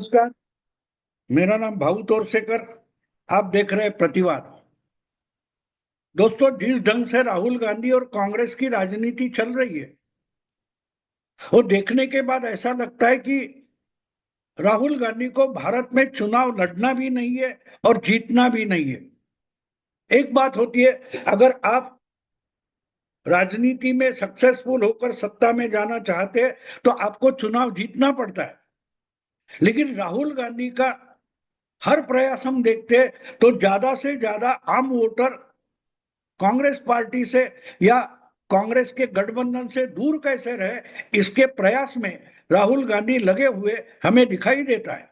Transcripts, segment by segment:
नमस्कार। मेरा नाम भाऊ तोरसेकर। आप देख रहे हैं प्रतिवाद। दोस्तों, जिस ढंग से राहुल गांधी और कांग्रेस की राजनीति चल रही है, वो देखने के बाद ऐसा लगता है कि राहुल गांधी को भारत में चुनाव लड़ना भी नहीं है और जीतना भी नहीं है। एक बात होती है, अगर आप राजनीति में सक्सेसफुल होकर सत्ता में जाना चाहते हैं तो आपको चुनाव जीतना पड़ता है। लेकिन राहुल गांधी का हर प्रयास हम देखते हैं तो ज्यादा से ज्यादा आम वोटर कांग्रेस पार्टी से या कांग्रेस के गठबंधन से दूर कैसे रहे, इसके प्रयास में राहुल गांधी लगे हुए हमें दिखाई देता है।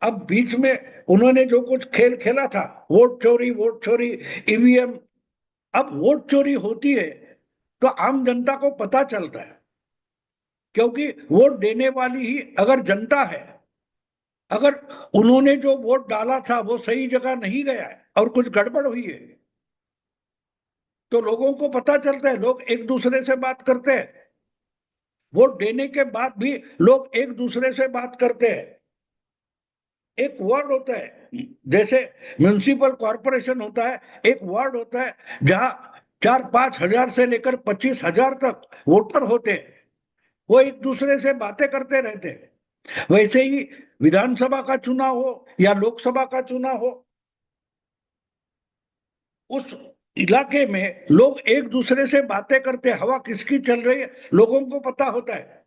अब बीच में उन्होंने जो कुछ खेल खेला था, वोट चोरी, ईवीएम। अब वोट चोरी होती है तो आम जनता को पता चलता है, क्योंकि वोट देने वाली ही अगर जनता है, अगर उन्होंने जो वोट डाला था वो सही जगह नहीं गया है और कुछ गड़बड़ हुई है, तो लोगों को पता चलता है। लोग एक दूसरे से बात करते हैं। वोट देने के बाद भी लोग एक दूसरे से बात करते हैं। एक वार्ड होता है, जैसे म्युनिसिपल कॉरपोरेशन होता है, एक वार्ड होता है जहां 4-5 हजार से लेकर 25 हजार तक वोटर होते हैं। वो एक दूसरे से बातें करते रहते हैं। वैसे ही विधानसभा का चुनाव हो या लोकसभा का चुनाव हो, उस इलाके में लोग एक दूसरे से बातें करते हैं। हवा किसकी चल रही है लोगों को पता होता है।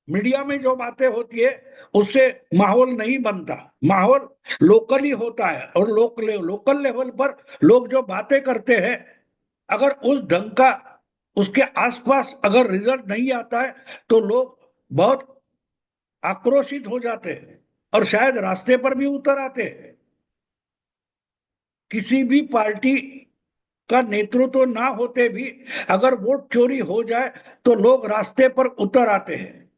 मीडिया में जो बातें होती है उससे माहौल नहीं बनता। माहौल लोकली होता है, और लोकल लेवल पर लोग जो बातें करते हैं, अगर उस ढंग का उसके आसपास अगर रिजल्ट नहीं आता है तो लोग बहुत आक्रोशित हो जाते हैं और शायद रास्ते पर भी उतर आते हैं। किसी भी पार्टी का नेतृत्व ना होते भी अगर वोट चोरी हो जाए तो लोग रास्ते पर उतर आते हैं।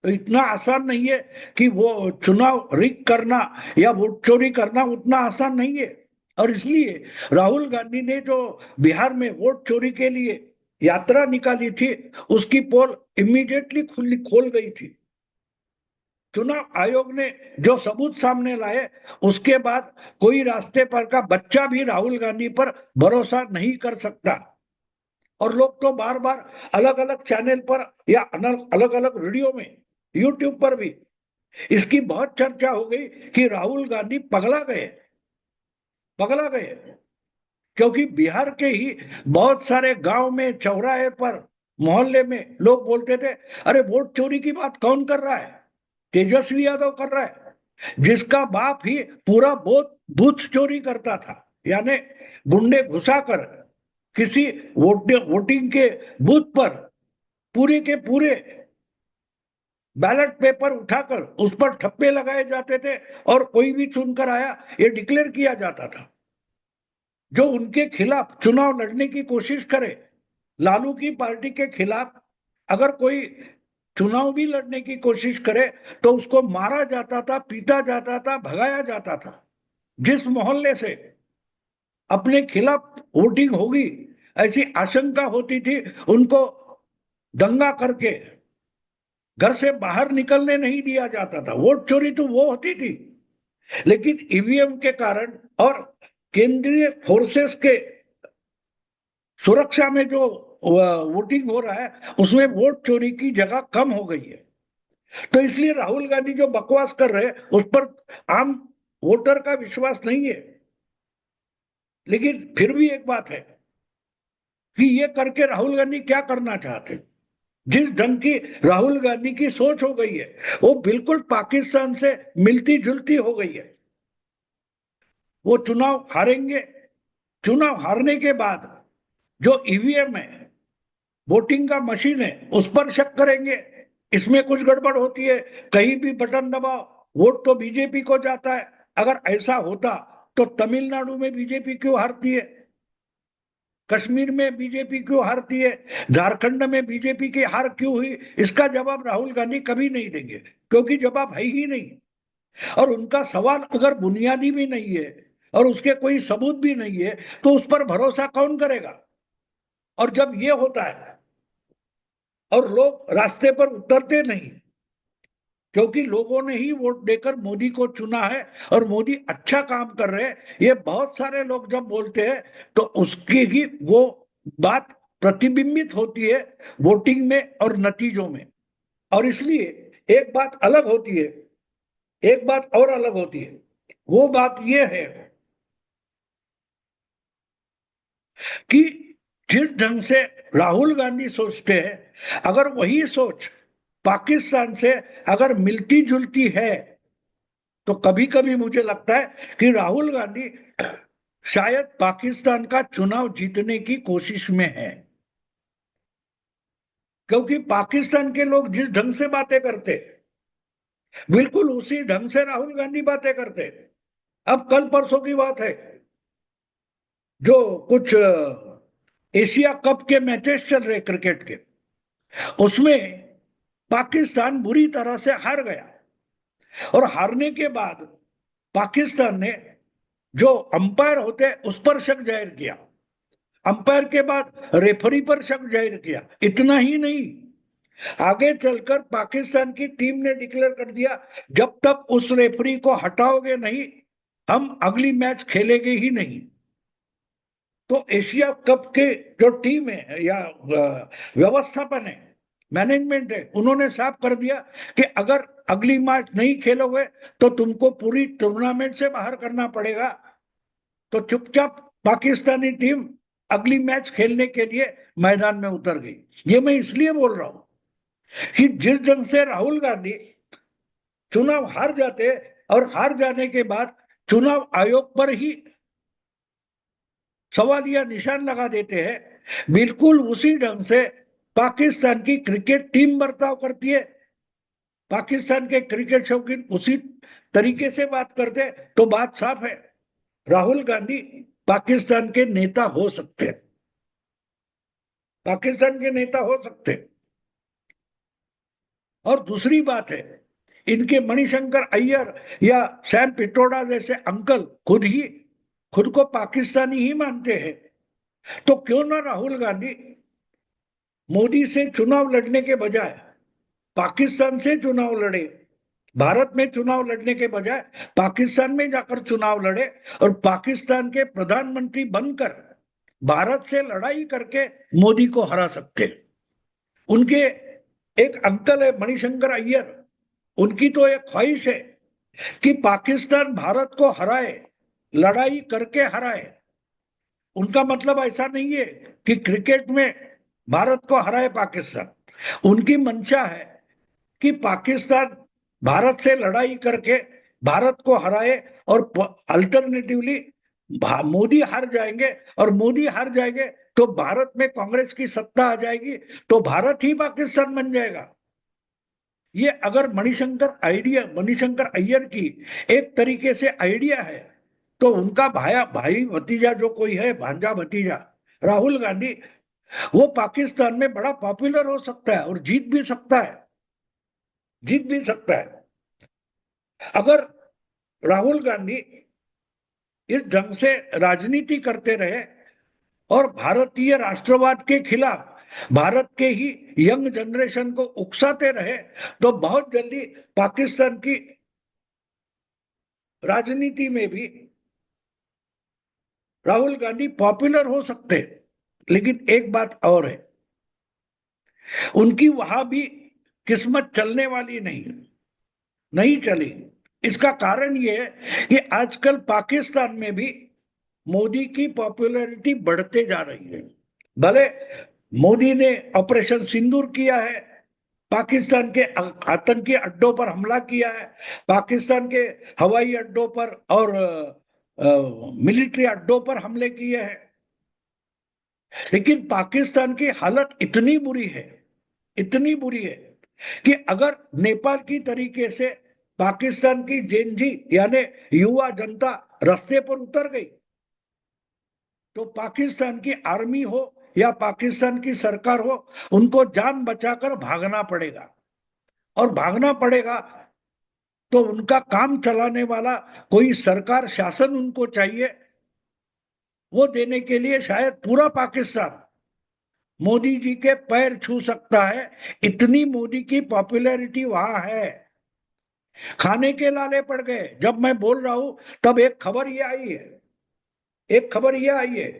तो इतना आसान नहीं है कि वो चुनाव रिग करना या वोट चोरी करना उतना आसान नहीं है। और इसलिए राहुल गांधी ने जो बिहार में वोट चोरी के लिए यात्रा निकाली थी, उसकी पोल इमीडिएटली खोल गई थी। चुनाव आयोग ने जो सबूत सामने लाए, उसके बाद कोई रास्ते पर का बच्चा भी राहुल गांधी पर भरोसा नहीं कर सकता। और लोग तो बार बार अलग अलग चैनल पर या अलग अलग वीडियो में, यूट्यूब पर भी इसकी बहुत चर्चा हो गई कि राहुल गांधी पगला गए। क्योंकि बिहार के ही बहुत सारे गांव में, चौराहे पर, मोहल्ले में लोग बोलते थे, अरे वोट चोरी की बात कौन कर रहा है? तेजस्वी यादव कर रहा है, जिसका बाप ही पूरा बूथ चोरी करता था। यानी गुंडे घुसाकर किसी वोटिंग के बूथ पर पूरे के पूरे बैलेट पेपर उठाकर उस पर ठप्पे लगाए जाते थे, और कोई भी चुनकर आया ये डिक्लेयर किया जाता था। जो उनके खिलाफ चुनाव लड़ने की कोशिश करे, लालू की पार्टी के खिलाफ अगर कोई चुनाव भी लड़ने की कोशिश करे तो उसको मारा जाता था, पीटा जाता था, भगाया जाता था। जिस मोहल्ले से अपने खिलाफ वोटिंग होगी ऐसी आशंका होती थी, उनको दंगा करके घर से बाहर निकलने नहीं दिया जाता था। वोट चोरी तो वो होती थी, लेकिन ईवीएम के कारण और केंद्रीय फोर्सेस के सुरक्षा में जो वोटिंग हो रहा है, उसमें वोट चोरी की जगह कम हो गई है। तो इसलिए राहुल गांधी जो बकवास कर रहे हैं उस पर आम वोटर का विश्वास नहीं है। लेकिन फिर भी एक बात है कि ये करके राहुल गांधी क्या करना चाहते हैं। जिस ढंग की राहुल गांधी की सोच हो गई है, वो बिल्कुल पाकिस्तान से मिलती जुलती हो गई है। वो चुनाव हारेंगे। चुनाव हारने के बाद जो ईवीएम है, वोटिंग का मशीन है, उस पर शक करेंगे। इसमें कुछ गड़बड़ होती है, कहीं भी बटन दबाओ, वोट तो बीजेपी को जाता है। अगर ऐसा होता तो तमिलनाडु में बीजेपी क्यों हारती है, कश्मीर में बीजेपी क्यों हारती है, झारखंड में बीजेपी की हार क्यों हुई? इसका जवाब राहुल गांधी कभी नहीं देंगे, क्योंकि जवाब है ही नहीं। और उनका सवाल अगर बुनियादी भी नहीं है और उसके कोई सबूत भी नहीं है तो उस पर भरोसा कौन करेगा? और जब ये होता है और लोग रास्ते पर उतरते नहीं, क्योंकि लोगों ने ही वोट देकर मोदी को चुना है और मोदी अच्छा काम कर रहे हैं। ये बहुत सारे लोग जब बोलते हैं तो उसकी ही वो बात प्रतिबिंबित होती है वोटिंग में और नतीजों में। और इसलिए एक बात अलग होती है, एक बात और अलग होती है। वो बात ये है कि जिस ढंग से राहुल गांधी सोचते हैं, अगर वही सोच पाकिस्तान से अगर मिलती जुलती है तो कभी कभी मुझे लगता है कि राहुल गांधी शायद पाकिस्तान का चुनाव जीतने की कोशिश में है। क्योंकि पाकिस्तान के लोग जिस ढंग से बातें करते बिल्कुल उसी ढंग से राहुल गांधी बातें करते। अब कल परसों की बात है, जो कुछ एशिया कप के मैचेस चल रहे क्रिकेट के, उसमें पाकिस्तान बुरी तरह से हार गया और हारने के बाद पाकिस्तान ने जो अंपायर होते हैं उस पर शक जाहिर किया, अंपायर के बाद रेफरी पर शक जाहिर किया। इतना ही नहीं, आगे चलकर पाकिस्तान की टीम ने डिक्लेयर कर दिया जब तक उस रेफरी को हटाओगे नहीं हम अगली मैच खेलेंगे ही नहीं। तो एशिया कप के जो टीम है या व्यवस्थापन है, मैनेजमेंट है, उन्होंने साफ कर दिया कि अगर अगली मैच नहीं खेलोगे तो तुमको पूरी टूर्नामेंट से बाहर करना पड़ेगा। तो चुपचाप पाकिस्तानी टीम अगली मैच खेलने के लिए मैदान में उतर गई। ये मैं इसलिए बोल रहा हूं कि जिस ढंग से राहुल गांधी चुनाव हार जाते और हार जाने के बाद चुनाव आयोग पर ही सवाल या निशान लगा देते हैं, बिल्कुल उसी ढंग से पाकिस्तान की क्रिकेट टीम बर्ताव करती है। पाकिस्तान के क्रिकेट शौकीन उसी तरीके से बात करते, तो बात साफ है, राहुल गांधी पाकिस्तान के नेता हो सकते हैं, पाकिस्तान के नेता हो सकते हैं। और दूसरी बात है, इनके मणिशंकर अय्यर या सैम पिट्रोडा जैसे अंकल खुद को पाकिस्तानी ही मानते हैं। तो क्यों ना राहुल गांधी मोदी से चुनाव लड़ने के बजाय पाकिस्तान से चुनाव लड़े, भारत में चुनाव लड़ने के बजाय पाकिस्तान में जाकर चुनाव लड़े और पाकिस्तान के प्रधानमंत्री बनकर भारत से लड़ाई करके मोदी को हरा सकते। उनके एक अंकल है मणिशंकर अय्यर, उनकी तो एक ख्वाहिश है कि पाकिस्तान भारत को हराए, लड़ाई करके हराए। उनका मतलब ऐसा नहीं है कि क्रिकेट में भारत को हराए पाकिस्तान, उनकी मंशा है कि पाकिस्तान भारत से लड़ाई करके भारत को हराए और अल्टरनेटिवली मोदी हार जाएंगे और मोदी हार जाएंगे तो भारत में कांग्रेस की सत्ता आ जाएगी, तो भारत ही पाकिस्तान बन जाएगा। ये अगर मणिशंकर अय्यर की एक तरीके से आइडिया है, तो उनका भाई भतीजा जो कोई है, भांजा भतीजा राहुल गांधी, वो पाकिस्तान में बड़ा पॉपुलर हो सकता है और जीत भी सकता है। अगर राहुल गांधी इस ढंग से राजनीति करते रहे और भारतीय राष्ट्रवाद के खिलाफ भारत के ही यंग जनरेशन को उकसाते रहे, तो बहुत जल्दी पाकिस्तान की राजनीति में भी राहुल गांधी पॉपुलर हो सकते। लेकिन एक बात और है, उनकी वहां भी किस्मत चलने वाली नहीं चली। इसका कारण यह है कि आजकल पाकिस्तान में भी मोदी की पॉपुलैरिटी बढ़ते जा रही है। भले मोदी ने ऑपरेशन सिंदूर किया है, पाकिस्तान के आतंकी अड्डों पर हमला किया है, पाकिस्तान के हवाई अड्डों पर और मिलिट्री अड्डों पर हमले किए हैं, लेकिन पाकिस्तान की हालत इतनी बुरी है कि अगर नेपाल की तरीके से पाकिस्तान की जेनजी यानी युवा जनता रास्ते पर उतर गई, तो पाकिस्तान की आर्मी हो या पाकिस्तान की सरकार हो, उनको जान बचाकर भागना पड़ेगा। और भागना पड़ेगा तो उनका काम चलाने वाला कोई सरकार शासन उनको चाहिए। वो देने के लिए शायद पूरा पाकिस्तान मोदी जी के पैर छू सकता है, इतनी मोदी की पॉपुलैरिटी वहां है। खाने के लाले पड़ गए। जब मैं बोल रहा हूं तब एक खबर ये आई है, एक खबर ये आई है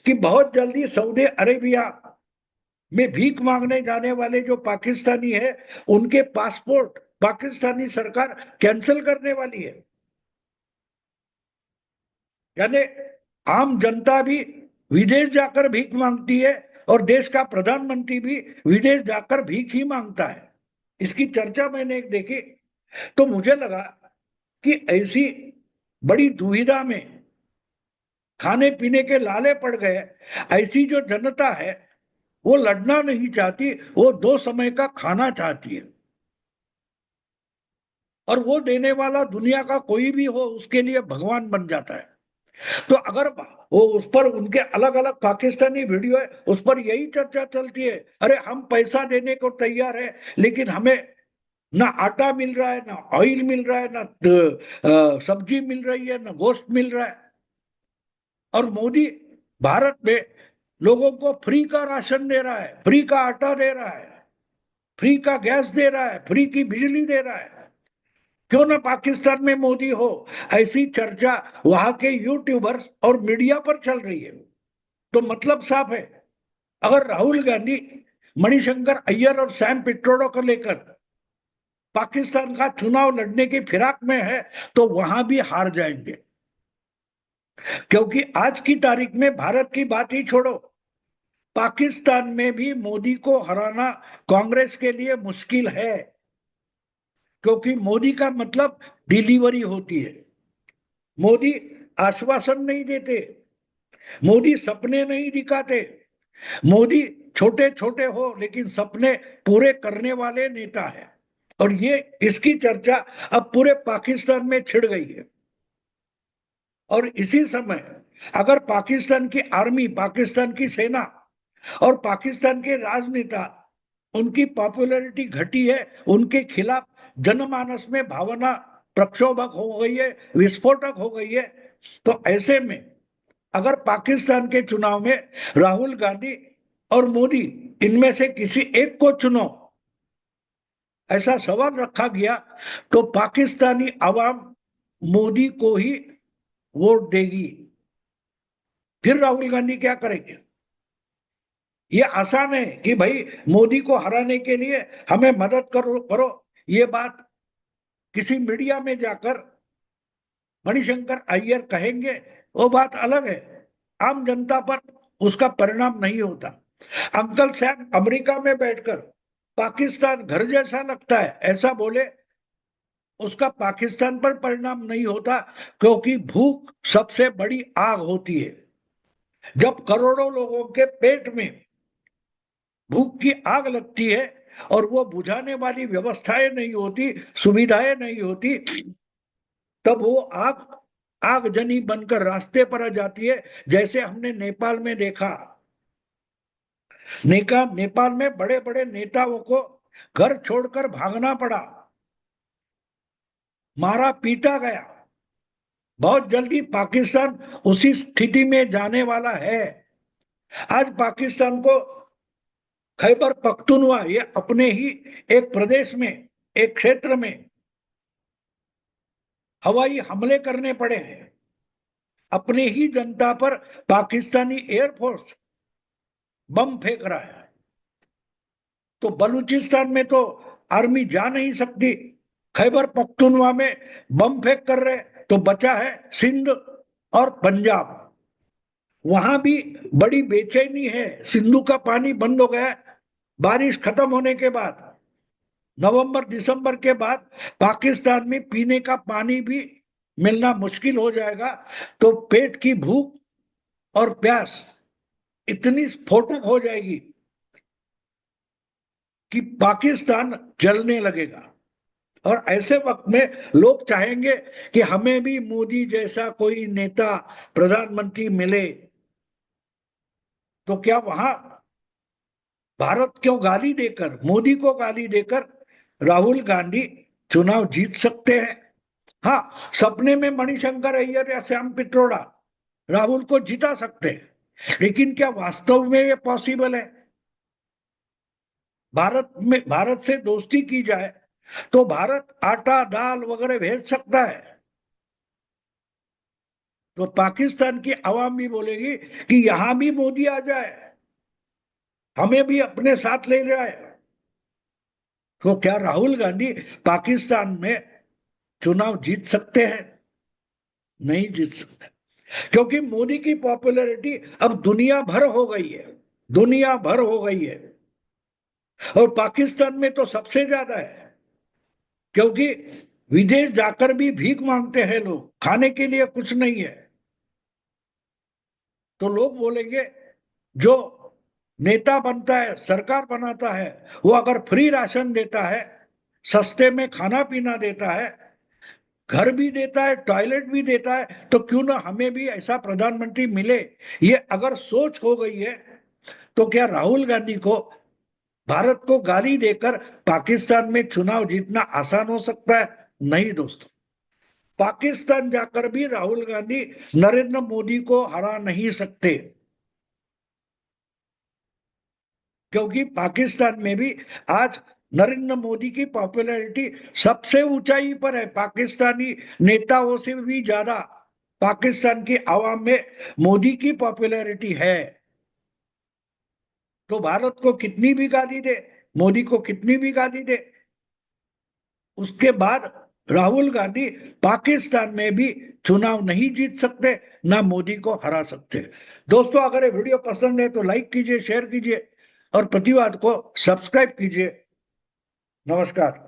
कि बहुत जल्दी सऊदी अरेबिया में भीख मांगने जाने वाले जो पाकिस्तानी है, उनके पासपोर्ट पाकिस्तानी सरकार कैंसिल करने वाली है। यानी आम जनता भी विदेश जाकर भीख मांगती है और देश का प्रधानमंत्री भी विदेश जाकर भीख ही मांगता है। इसकी चर्चा मैंने एक देखी तो मुझे लगा कि ऐसी बड़ी दुविधा में खाने पीने के लाले पड़ गए, ऐसी जो जनता है वो लड़ना नहीं चाहती, वो 2 समय का खाना चाहती है। और वो देने वाला दुनिया का कोई भी हो उसके लिए भगवान बन जाता है। तो अगर वो उस पर उनके अलग अलग पाकिस्तानी वीडियो है, उस पर यही चर्चा चलती है, अरे हम पैसा देने को तैयार है लेकिन हमें ना आटा मिल रहा है, ना ऑयल मिल रहा है, ना सब्जी मिल रही है, ना गोश्त मिल रहा है। और मोदी भारत में लोगों को फ्री का राशन दे रहा है, फ्री का आटा दे रहा है, फ्री का गैस दे रहा है, फ्री की बिजली दे रहा है। क्यों ना पाकिस्तान में मोदी हो, ऐसी चर्चा वहां के यूट्यूबर्स और मीडिया पर चल रही है। तो मतलब साफ है, अगर राहुल गांधी मणिशंकर अय्यर और सैम पिट्रोडा को लेकर पाकिस्तान का चुनाव लड़ने की फिराक में है तो वहां भी हार जाएंगे। क्योंकि आज की तारीख में भारत की बात ही छोड़ो, पाकिस्तान में भी मोदी को हराना कांग्रेस के लिए मुश्किल है। क्योंकि मोदी का मतलब डिलीवरी होती है। मोदी आश्वासन नहीं देते, मोदी सपने नहीं दिखाते, मोदी छोटे छोटे हो लेकिन सपने पूरे करने वाले नेता है। और ये इसकी चर्चा अब पूरे पाकिस्तान में छिड़ गई है। और इसी समय अगर पाकिस्तान की आर्मी, पाकिस्तान की सेना और पाकिस्तान के राजनेता, उनकी पॉपुलैरिटी घटी है, उनके खिलाफ जनमानस में भावना प्रक्षोभक हो गई है, विस्फोटक हो गई है, तो ऐसे में अगर पाकिस्तान के चुनाव में राहुल गांधी और मोदी इनमें से किसी एक को चुनो, ऐसा सवाल रखा गया, तो पाकिस्तानी आवाम मोदी को ही वोट देगी। फिर राहुल गांधी क्या करेंगे? ये आसान है कि भाई मोदी को हराने के लिए हमें मदद करो करो, ये बात किसी मीडिया में जाकर मणिशंकर अय्यर कहेंगे, वो बात अलग है। आम जनता पर उसका परिणाम नहीं होता। अंकल सैम अमेरिका में बैठकर पाकिस्तान घर जैसा लगता है ऐसा बोले, उसका पाकिस्तान पर परिणाम नहीं होता। क्योंकि भूख सबसे बड़ी आग होती है। जब करोड़ों लोगों के पेट में भूख की आग लगती है और वो बुझाने वाली व्यवस्थाएं नहीं होती, सुविधाएं नहीं होती, तब वो आग आगजनी बनकर रास्ते पर आ जाती है। जैसे हमने नेपाल में देखा, नेपाल में बड़े बड़े नेताओं को घर छोड़कर भागना पड़ा, मारा पीटा गया। बहुत जल्दी पाकिस्तान उसी स्थिति में जाने वाला है। आज पाकिस्तान को खैबर पख्तूनवा, ये अपने ही एक प्रदेश में, एक क्षेत्र में हवाई हमले करने पड़े हैं। अपने ही जनता पर पाकिस्तानी एयरफोर्स बम फेंक रहा है। तो बलूचिस्तान में तो आर्मी जा नहीं सकती, खैबर पख्तूनवा में बम फेंक कर रहे, तो बचा है सिंध और पंजाब। वहां भी बड़ी बेचैनी है। सिंधु का पानी बंद हो गया। बारिश खत्म होने के बाद, नवंबर दिसंबर के बाद पाकिस्तान में पीने का पानी भी मिलना मुश्किल हो जाएगा। तो पेट की भूख और प्यास इतनी स्फोटक हो जाएगी कि पाकिस्तान जलने लगेगा। और ऐसे वक्त में लोग चाहेंगे कि हमें भी मोदी जैसा कोई नेता, प्रधानमंत्री मिले। तो क्या वहां भारत को गाली देकर, मोदी को गाली देकर राहुल गांधी चुनाव जीत सकते हैं? हाँ, सपने में मणिशंकर अय्यर या श्याम पित्रोड़ा राहुल को जिता सकते हैं, लेकिन क्या वास्तव में ये पॉसिबल है? भारत से दोस्ती की जाए तो भारत आटा दाल वगैरह भेज सकता है। तो पाकिस्तान की आवाम भी बोलेगी कि यहां भी मोदी आ जाए, हमें भी अपने साथ ले जाए। तो क्या राहुल गांधी पाकिस्तान में चुनाव जीत सकते हैं? नहीं जीत सकते, क्योंकि मोदी की पॉपुलैरिटी अब दुनिया भर हो गई है, दुनिया भर हो गई है। और पाकिस्तान में तो सबसे ज्यादा है, क्योंकि विदेश जाकर भी भीख मांगते हैं लोग, खाने के लिए कुछ नहीं है। तो लोग बोलेंगे जो नेता बनता है, सरकार बनाता है, वो अगर फ्री राशन देता है, सस्ते में खाना पीना देता है, घर भी देता है, टॉयलेट भी देता है, तो क्यों ना हमें भी ऐसा प्रधानमंत्री मिले। ये अगर सोच हो गई है, तो क्या राहुल गांधी को भारत को गाली देकर पाकिस्तान में चुनाव जीतना आसान हो सकता है? नहीं दोस्तों, पाकिस्तान जाकर भी राहुल गांधी नरेंद्र मोदी को हरा नहीं सकते, क्योंकि पाकिस्तान में भी आज नरेंद्र मोदी की पॉपुलैरिटी सबसे ऊंचाई पर है। पाकिस्तानी नेताओं से भी ज्यादा पाकिस्तान की आवाम में मोदी की पॉपुलैरिटी है। तो भारत को कितनी भी गाली दे, मोदी को कितनी भी गाली दे, उसके बाद राहुल गांधी पाकिस्तान में भी चुनाव नहीं जीत सकते, ना मोदी को हरा सकते। दोस्तों, अगर ये वीडियो पसंद है तो लाइक कीजिए, शेयर कीजिए और प्रतिवाद को सब्सक्राइब कीजिए। नमस्कार।